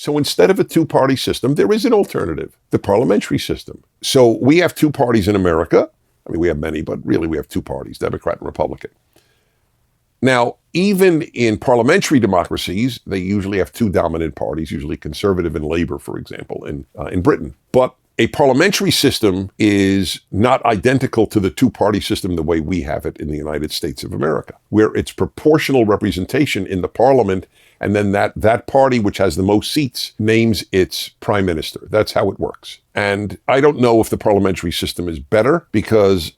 So instead of a two-party system, there is an alternative, the parliamentary system. So we have two parties in America. I mean, we have many, but really we have two parties, Democrat and Republican. Now, even in parliamentary democracies, they usually have two dominant parties, usually conservative and labor, for example, in Britain. But a parliamentary system is not identical to the two-party system the way we have it in the United States of America, where it's proportional representation in the parliament, and then that party which has the most seats names its prime minister. That's how it works. And I don't know if the parliamentary system is better because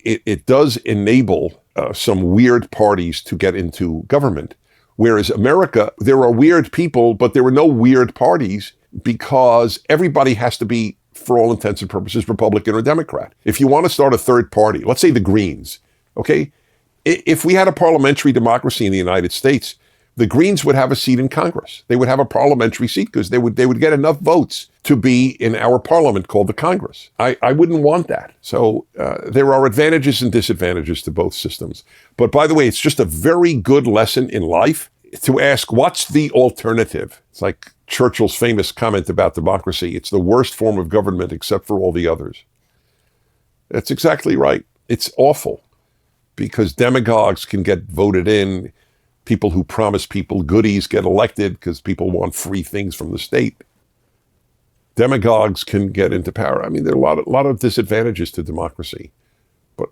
it does enable some weird parties to get into government. Whereas America, there are weird people, but there are no weird parties because everybody has to be, for all intents and purposes, Republican or Democrat. If you want to start a third party, let's say the Greens, okay? If we had a parliamentary democracy in the United States, the Greens would have a seat in Congress. They would have a parliamentary seat because they would get enough votes to be in our parliament called the Congress. I wouldn't want that. So there are advantages and disadvantages to both systems. But by the way, it's just a very good lesson in life to ask, what's the alternative? It's like Churchill's famous comment about democracy. It's the worst form of government except for all the others. That's exactly right. It's awful because demagogues can get voted in. People who promise people goodies get elected because people want free things from the state. Demagogues can get into power. I mean, there are a lot of disadvantages to democracy. But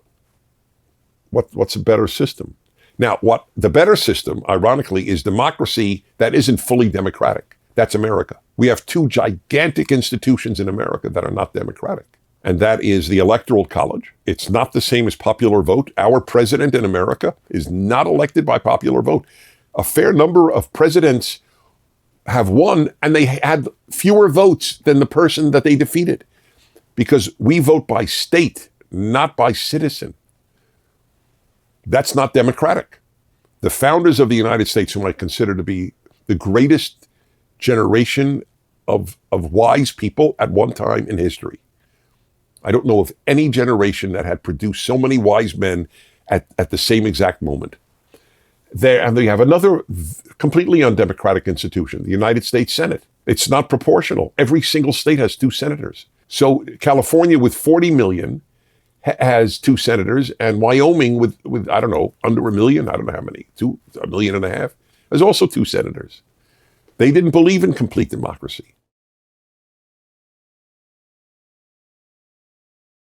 what's a better system? Now, what the better system, ironically, is democracy that isn't fully democratic. That's America. We have two gigantic institutions in America that are not democratic. And that is the Electoral College. It's not the same as popular vote. Our president in America is not elected by popular vote. A fair number of presidents have won, and they had fewer votes than the person that they defeated because we vote by state, not by citizen. That's not democratic. The founders of the United States, whom I consider to be the greatest generation of wise people at one time in history. I don't know of any generation that had produced so many wise men at the same exact moment. And they have another completely undemocratic institution, the United States Senate. It's not proportional. Every single state has two senators. So California with 40 million has two senators, and Wyoming with I don't know, under 1 million, I don't know how many, 1.5 million, has also two senators. They didn't believe in complete democracy.